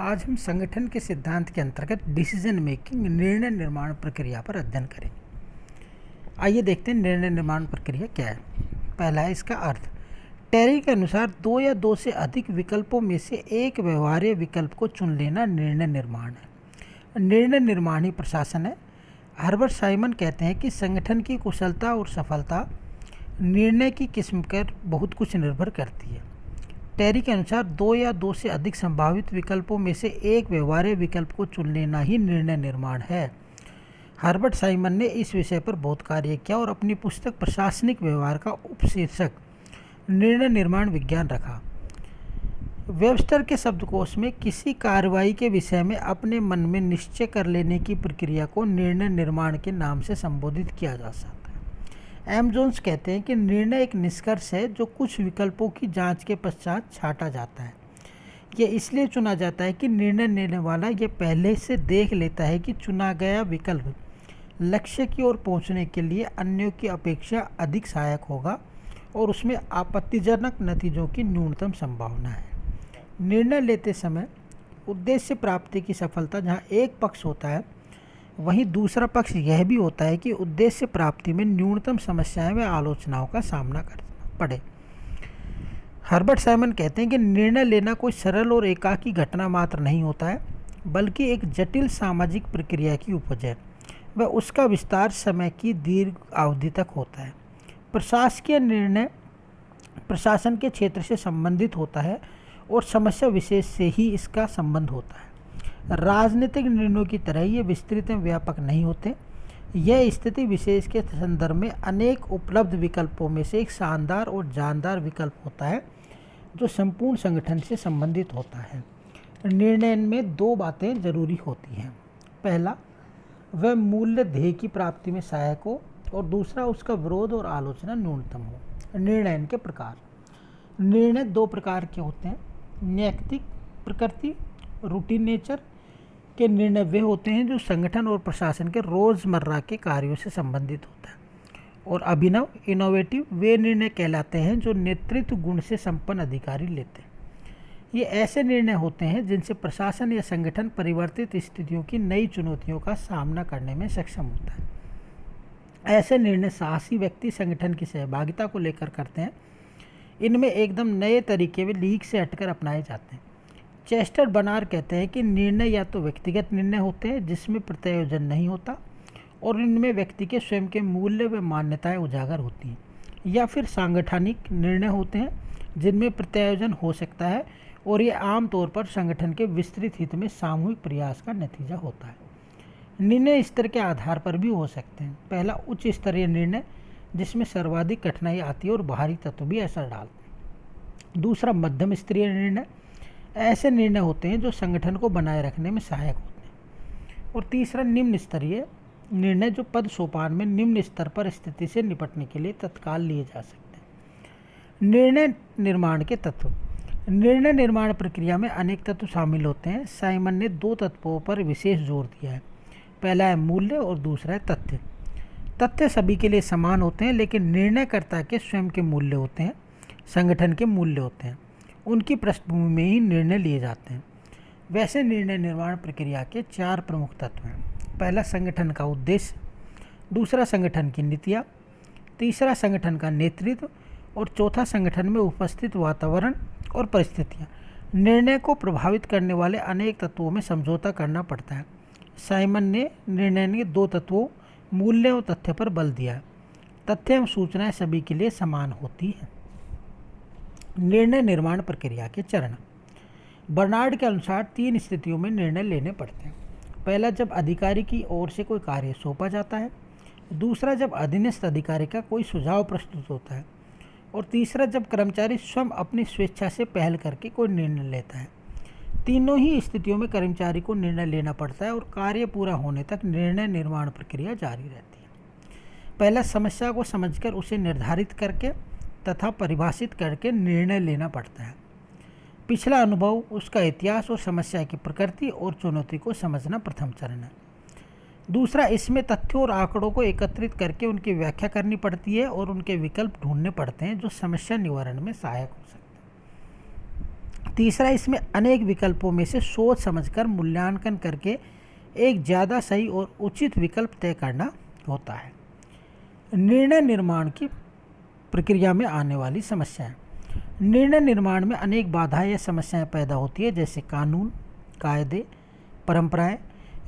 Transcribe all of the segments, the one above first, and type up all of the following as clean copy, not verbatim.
आज हम संगठन के सिद्धांत के अंतर्गत डिसीजन मेकिंग निर्णय निर्माण प्रक्रिया पर अध्ययन करेंगे। आइए देखते हैं निर्णय निर्माण प्रक्रिया क्या है। पहला है इसका अर्थ। टेरी के अनुसार दो या दो से अधिक विकल्पों में से एक व्यवहार्य विकल्प को चुन लेना निर्णय निर्माण है। निर्णय निर्माण ही प्रशासन है। हर्बर्ट साइमन कहते हैं कि संगठन की कुशलता और सफलता निर्णय की किस्म पर बहुत कुछ निर्भर करती है। टेरी के अनुसार दो या दो से अधिक संभावित विकल्पों में से एक व्यवहार्य विकल्प को चुन लेना ही निर्णय निर्माण है। हर्बर्ट साइमन ने इस विषय पर बहुत कार्य किया और अपनी पुस्तक प्रशासनिक व्यवहार का उपशीर्षक निर्णय निर्माण विज्ञान रखा। वेबस्टर के शब्दकोश में किसी कार्रवाई के विषय में अपने मन में निश्चय कर लेने की प्रक्रिया को निर्णय निर्माण के नाम से संबोधित किया जा सकता है। एम जोन्स कहते हैं कि निर्णय एक निष्कर्ष है जो कुछ विकल्पों की जांच के पश्चात छांटा जाता है। यह इसलिए चुना जाता है कि निर्णय लेने वाला यह पहले से देख लेता है कि चुना गया विकल्प लक्ष्य की ओर पहुंचने के लिए अन्यों की अपेक्षा अधिक सहायक होगा और उसमें आपत्तिजनक नतीजों की न्यूनतम संभावना है। निर्णय लेते समय उद्देश्य प्राप्ति की सफलता जहां एक पक्ष होता है, वहीं दूसरा पक्ष यह भी होता है कि उद्देश्य प्राप्ति में न्यूनतम समस्याएं व आलोचनाओं का सामना करना पड़े। हर्बर्ट साइमन कहते हैं कि निर्णय लेना कोई सरल और एकाकी घटना मात्र नहीं होता है, बल्कि एक जटिल सामाजिक प्रक्रिया की उपज है व उसका विस्तार समय की दीर्घ अवधि तक होता है। प्रशासकीय निर्णय प्रशासन के क्षेत्र से संबंधित होता है और समस्या विशेष से ही इसका संबंध होता है। राजनीतिक निर्णयों की तरह ये विस्तृत एवं व्यापक नहीं होते। यह स्थिति विशेष के संदर्भ में अनेक उपलब्ध विकल्पों में से एक शानदार और जानदार विकल्प होता है जो संपूर्ण संगठन से संबंधित होता है। निर्णय में दो बातें जरूरी होती हैं। पहला, वह मूल्य ध्येय की प्राप्ति में सहायक हो और दूसरा, उसका विरोध और आलोचना न्यूनतम हो। निर्णय के प्रकार। निर्णय दो प्रकार के होते हैं। नैतिक प्रकृति, रूटीन नेचर के निर्णय वे होते हैं जो संगठन और प्रशासन के रोज़मर्रा के कार्यों से संबंधित होता है। और अभिनव, इनोवेटिव, वे निर्णय कहलाते हैं जो नेतृत्व गुण से संपन्न अधिकारी लेते हैं। ये ऐसे निर्णय होते हैं जिनसे प्रशासन या संगठन परिवर्तित स्थितियों की नई चुनौतियों का सामना करने में सक्षम होता है। ऐसे निर्णय साहसी व्यक्ति संगठन की सहभागिता को लेकर करते हैं। इनमें एकदम नए तरीके व लीक से हटकर अपनाए जाते हैं। चेस्टर बनार कहते हैं कि निर्णय या तो व्यक्तिगत निर्णय होते हैं जिसमें प्रत्यायोजन नहीं होता और इनमें व्यक्ति के स्वयं के मूल्य व मान्यताएं उजागर होती हैं, या फिर सांगठनिक निर्णय होते हैं जिनमें प्रत्यायोजन हो सकता है और ये आमतौर पर संगठन के विस्तृत हित में सामूहिक प्रयास का नतीजा होता है। निर्णय स्तर के आधार पर भी हो सकते हैं। पहला, उच्च स्तरीय निर्णय जिसमें सर्वाधिक कठिनाई आती है और बाहरी तत्व भी असर डालते हैं। दूसरा, मध्यम स्तरीय निर्णय। ऐसे निर्णय होते हैं जो संगठन को बनाए रखने में सहायक होते हैं। और तीसरा, निम्न स्तरीय निर्णय जो पद सोपान में निम्न स्तर पर स्थिति से निपटने के लिए तत्काल लिए जा सकते हैं। निर्णय निर्माण के तत्व। निर्णय निर्माण प्रक्रिया में अनेक तत्व शामिल होते हैं। साइमन ने दो तत्वों पर विशेष जोर दिया है। पहला है मूल्य और दूसरा है तथ्य। तथ्य सभी के लिए समान होते हैं, लेकिन निर्णयकर्ता के स्वयं के मूल्य होते हैं, संगठन के मूल्य होते हैं। उनकी पृष्ठभूमि में ही निर्णय लिए जाते हैं। वैसे निर्णय निर्माण प्रक्रिया के चार प्रमुख तत्व हैं। पहला, संगठन का उद्देश्य। दूसरा, संगठन की नीतियाँ। तीसरा, संगठन का नेतृत्व। और चौथा, संगठन में उपस्थित वातावरण और परिस्थितियाँ। निर्णय को प्रभावित करने वाले अनेक तत्वों में समझौता करना पड़ता है। साइमन ने निर्णय के दो तत्वों मूल्य और तथ्य पर बल दिया। तथ्य एवं सूचनाएं सभी के लिए समान होती हैं। निर्णय निर्माण प्रक्रिया के चरण। बर्नार्ड के अनुसार तीन स्थितियों में निर्णय लेने पड़ते हैं। पहला, जब अधिकारी की ओर से कोई कार्य सौंपा जाता है। दूसरा, जब अधीनस्थ अधिकारी का कोई सुझाव प्रस्तुत होता है। और तीसरा, जब कर्मचारी स्वयं अपनी स्वेच्छा से पहल करके कोई निर्णय लेता है। तीनों ही स्थितियों में कर्मचारी को निर्णय लेना पड़ता है और कार्य पूरा होने तक निर्णय निर्माण प्रक्रिया जारी रहती है। पहला, समस्या को समझकर उसे निर्धारित करके तथा परिभाषित करके निर्णय लेना पड़ता है। पिछला अनुभव, उसका इतिहास और समस्या की प्रकृति और चुनौती को समझना प्रथम चरण है। दूसरा, इसमें तथ्यों और आंकड़ों को एकत्रित करके उनकी व्याख्या करनी पड़ती है और उनके विकल्प ढूंढने पड़ते हैं जो समस्या निवारण में सहायक हो सकते हैं। तीसरा, इसमें अनेक विकल्पों में से सोच समझकर मूल्यांकन करके एक ज़्यादा सही और उचित विकल्प तय करना होता है। निर्णय निर्माण की प्रक्रिया में आने वाली समस्याएं। निर्णय निर्माण में अनेक बाधाएं या समस्याएं पैदा होती है, जैसे कानून, कायदे, परंपराएं,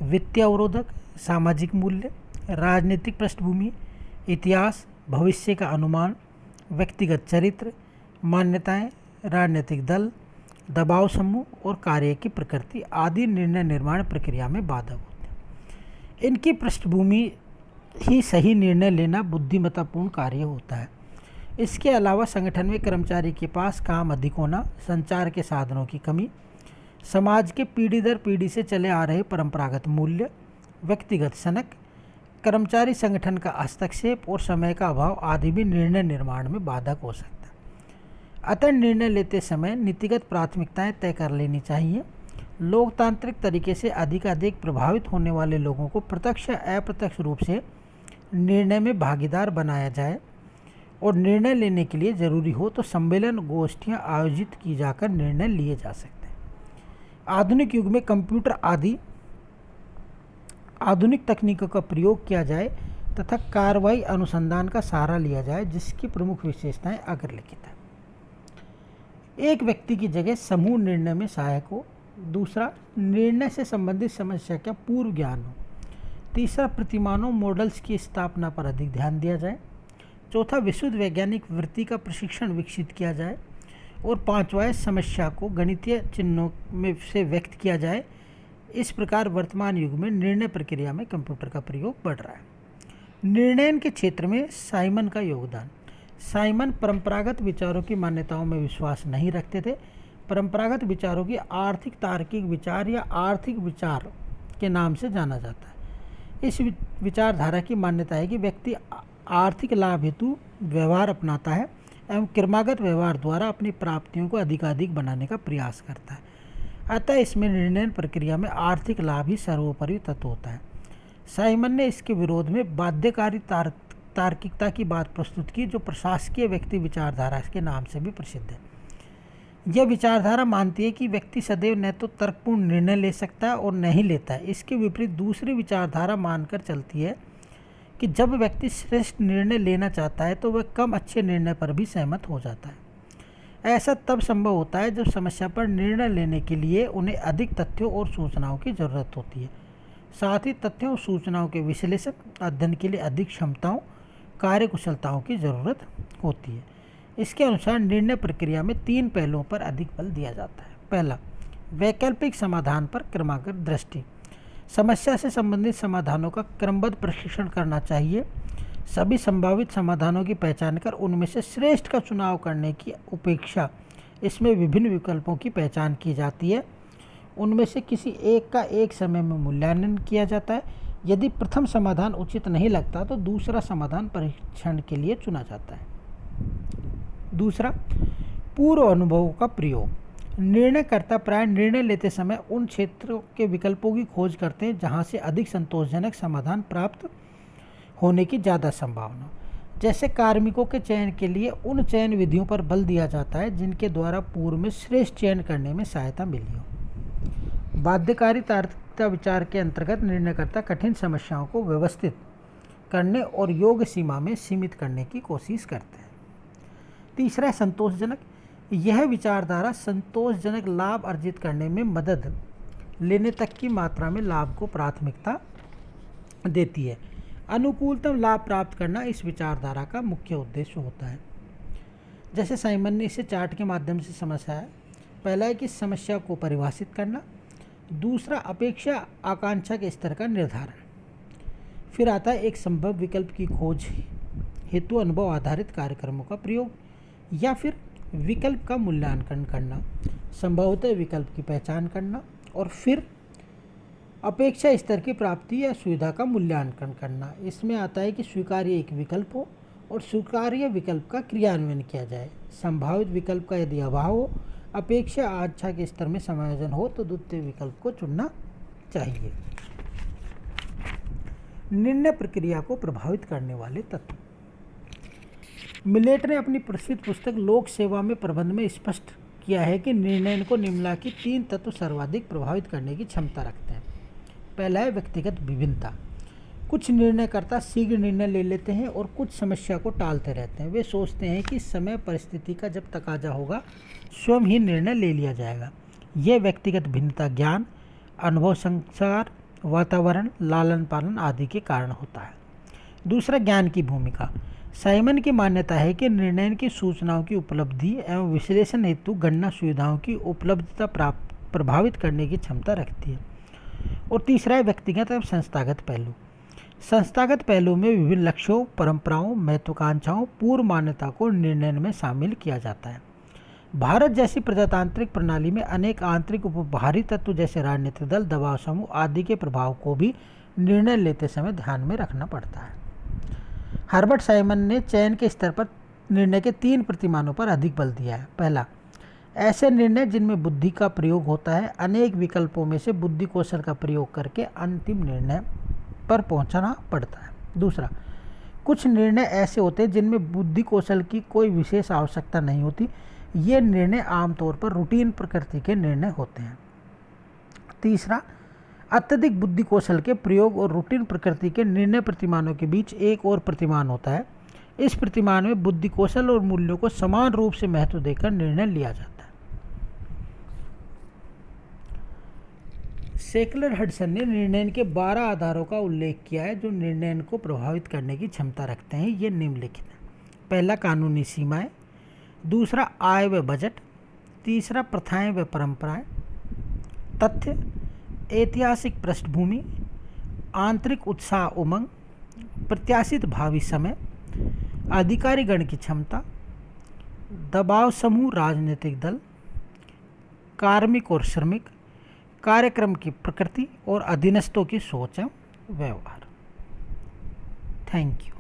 वित्तीय अवरोधक, सामाजिक मूल्य, राजनीतिक पृष्ठभूमि, इतिहास, भविष्य का अनुमान, व्यक्तिगत चरित्र, मान्यताएं, राजनीतिक दल, दबाव समूह और कार्य की प्रकृति आदि निर्णय निर्माण प्रक्रिया में बाधक होते हैं। इनकी पृष्ठभूमि ही सही निर्णय लेना बुद्धिमत्तापूर्ण कार्य होता है। इसके अलावा संगठन में कर्मचारी के पास काम अधिक होना, संचार के साधनों की कमी, समाज के पीढ़ी दर पीढ़ी से चले आ रहे परंपरागत मूल्य, व्यक्तिगत सनक, कर्मचारी संगठन का हस्तक्षेप और समय का अभाव आदि भी निर्णय निर्माण में बाधक हो सकता है। अतः निर्णय लेते समय नीतिगत प्राथमिकताएं तय कर लेनी चाहिए। लोकतांत्रिक तरीके से अधिकाधिक प्रभावित होने वाले लोगों को प्रत्यक्ष या अप्रत्यक्ष रूप से निर्णय में भागीदार बनाया जाए और निर्णय लेने के लिए जरूरी हो तो सम्मेलन, गोष्ठियां आयोजित की जाकर निर्णय लिए जा सकते हैं। आधुनिक युग में कंप्यूटर आदि आधुनिक तकनीकों का प्रयोग किया जाए तथा कार्रवाई अनुसंधान का सहारा लिया जाए, जिसकी प्रमुख विशेषताएं अग्रलिखित है। एक व्यक्ति की जगह समूह निर्णय में सहायक हो। दूसरा, निर्णय से संबंधित समस्या का पूर्व ज्ञान हो। तीसरा, प्रतिमानों, मॉडल्स की स्थापना पर अधिक ध्यान दिया जाए। चौथा, विशुद्ध वैज्ञानिक वृत्ति का प्रशिक्षण विकसित किया जाए। और पांचवा, समस्या को गणितीय चिन्हों में से व्यक्त किया जाए। इस प्रकार वर्तमान युग में निर्णय प्रक्रिया में कंप्यूटर का प्रयोग बढ़ रहा है। निर्णय के क्षेत्र में साइमन का योगदान। साइमन परंपरागत विचारों की मान्यताओं में विश्वास नहीं रखते थे। परंपरागत विचारों की आर्थिक तार्किक विचार या आर्थिक विचार के नाम से जाना जाता है। इस विचारधारा की मान्यता है कि व्यक्ति आर्थिक लाभ हेतु व्यवहार अपनाता है एवं क्रमागत व्यवहार द्वारा अपनी प्राप्तियों को अधिकाधिक बनाने का प्रयास करता है। अतः इसमें निर्णय प्रक्रिया में आर्थिक लाभ ही सर्वोपरि तत्व होता है। साइमन ने इसके विरोध में बाध्यकारी तार्किकता की बात प्रस्तुत की, जो प्रशासकीय व्यक्ति विचारधारा के नाम से भी प्रसिद्ध है। यह विचारधारा मानती है कि व्यक्ति सदैव न तो तर्कपूर्ण निर्णय ले सकता है और न ही लेता है। इसके विपरीत दूसरी विचारधारा मानकर चलती है कि जब व्यक्ति श्रेष्ठ निर्णय लेना चाहता है तो वह कम अच्छे निर्णय पर भी सहमत हो जाता है। ऐसा तब संभव होता है जब समस्या पर निर्णय लेने के लिए उन्हें अधिक तथ्यों और सूचनाओं की जरूरत होती है। साथ ही तथ्यों और सूचनाओं के विश्लेषण अध्ययन के लिए अधिक क्षमताओं, कार्यकुशलताओं की जरूरत होती है। इसके अनुसार निर्णय प्रक्रिया में 3 पहलुओं पर अधिक बल दिया जाता है। पहला, वैकल्पिक समाधान पर क्रमागत दृष्टि। समस्या से संबंधित समाधानों का क्रमबद्ध प्रशिक्षण करना चाहिए। सभी संभावित समाधानों की पहचान कर उनमें से श्रेष्ठ का चुनाव करने की अपेक्षा इसमें विभिन्न विकल्पों की पहचान की जाती है। उनमें से किसी एक का एक समय में मूल्यांकन किया जाता है। यदि प्रथम समाधान उचित नहीं लगता तो दूसरा समाधान परीक्षण के लिए चुना जाता है। दूसरा, पूर्व अनुभवों का प्रयोग। निर्णयकर्ता प्राय निर्णय लेते समय उन क्षेत्रों के विकल्पों की खोज करते हैं जहां से अधिक संतोषजनक समाधान प्राप्त होने की ज़्यादा संभावना। जैसे कार्मिकों के चयन के लिए उन चयन विधियों पर बल दिया जाता है जिनके द्वारा पूर्व में श्रेष्ठ चयन करने में सहायता मिली हो। बाध्यकारी तार्किकता विचार के अंतर्गत निर्णयकर्ता कठिन समस्याओं को व्यवस्थित करने और योग्य सीमा में सीमित करने की कोशिश करते हैं। तीसरा, संतोषजनक। यह विचारधारा संतोषजनक लाभ अर्जित करने में मदद लेने तक की मात्रा में लाभ को प्राथमिकता देती है। अनुकूलतम लाभ प्राप्त करना इस विचारधारा का मुख्य उद्देश्य होता है। जैसे साइमन ने इसे चार्ट के माध्यम से समझा है। पहला है कि समस्या को परिभाषित करना। दूसरा, अपेक्षा आकांक्षा के स्तर का निर्धारण। फिर आता है एक संभव विकल्प की खोज हेतु अनुभव आधारित कार्यक्रमों का प्रयोग, या फिर विकल्प का मूल्यांकन करना, संभवतः विकल्प की पहचान करना, और फिर अपेक्षा स्तर की प्राप्ति या सुविधा का मूल्यांकन करना। इसमें आता है कि स्वीकार्य एक विकल्प हो और स्वीकार्य विकल्प का क्रियान्वयन किया जाए। संभावित विकल्प का यदि अभाव हो, अपेक्षा आकांक्षा के स्तर में समायोजन हो तो द्वितीय विकल्प को चुनना चाहिए। निर्णय प्रक्रिया को प्रभावित करने वाले तत्व। मिलेट ने अपनी प्रसिद्ध पुस्तक लोक सेवा में प्रबंध में स्पष्ट किया है कि निर्णय को निम्नलिखित 3 तत्व सर्वाधिक प्रभावित करने की क्षमता रखते हैं। पहला है व्यक्तिगत विभिन्नता। कुछ निर्णयकर्ता शीघ्र निर्णय ले लेते हैं और कुछ समस्या को टालते रहते हैं। वे सोचते हैं कि समय परिस्थिति का जब तकाजा होगा स्वयं ही निर्णय ले लिया जाएगा। यह व्यक्तिगत भिन्नता ज्ञान, अनुभव, संस्कार, वातावरण, लालन पालन आदि के कारण होता है। दूसरा, ज्ञान की भूमिका। साइमन की मान्यता है कि निर्णय की सूचनाओं की उपलब्धि एवं विश्लेषण हेतु गणना सुविधाओं की उपलब्धता प्रभावित करने की क्षमता रखती है। और तीसरा है व्यक्तिगत एवं संस्थागत पहलू। संस्थागत पहलू में विभिन्न लक्ष्यों, परंपराओं, महत्वाकांक्षाओं, पूर्व मान्यता को निर्णय में शामिल किया जाता है। भारत जैसी प्रजातांत्रिक प्रणाली में अनेक आंतरिक उपबाहरी तत्व जैसे राजनीतिक दल, दबाव समूह आदि के प्रभाव को भी निर्णय लेते समय ध्यान में रखना पड़ता है। हर्बर्ट साइमन ने चयन के स्तर पर निर्णय के 3 प्रतिमानों पर अधिक बल दिया है। पहला, ऐसे निर्णय जिनमें बुद्धि का प्रयोग होता है। अनेक विकल्पों में से बुद्धि कौशल का प्रयोग करके अंतिम निर्णय पर पहुंचना पड़ता है। दूसरा, कुछ निर्णय ऐसे होते हैं जिनमें बुद्धि कौशल की कोई विशेष आवश्यकता नहीं होती। ये निर्णय आमतौर पर रूटीन प्रकृति के निर्णय होते हैं। तीसरा, अत्यधिक बुद्धि कौशल के प्रयोग और रूटीन प्रकृति के निर्णय प्रतिमानों के बीच एक और प्रतिमान होता है। इस प्रतिमान में बुद्धि कौशल और मूल्यों को समान रूप से महत्व देकर निर्णय लिया जाता है। सेकलर हडसन ने निर्णय के 12 आधारों का उल्लेख किया है जो निर्णय को प्रभावित करने की क्षमता रखते हैं। ये निम्नलिखित है। पहला, कानूनी सीमाएं। दूसरा, आय व बजट। तीसरा, प्रथाएं व परंपराएं। तथ्य, ऐतिहासिक पृष्ठभूमि, आंतरिक उत्साह उमंग, प्रत्याशित भावी समय, अधिकारीगण की क्षमता, दबाव समूह, राजनीतिक दल, कार्मिक और श्रमिक, कार्यक्रम की प्रकृति और अधीनस्थों की सोच एवं व्यवहार। Thank you.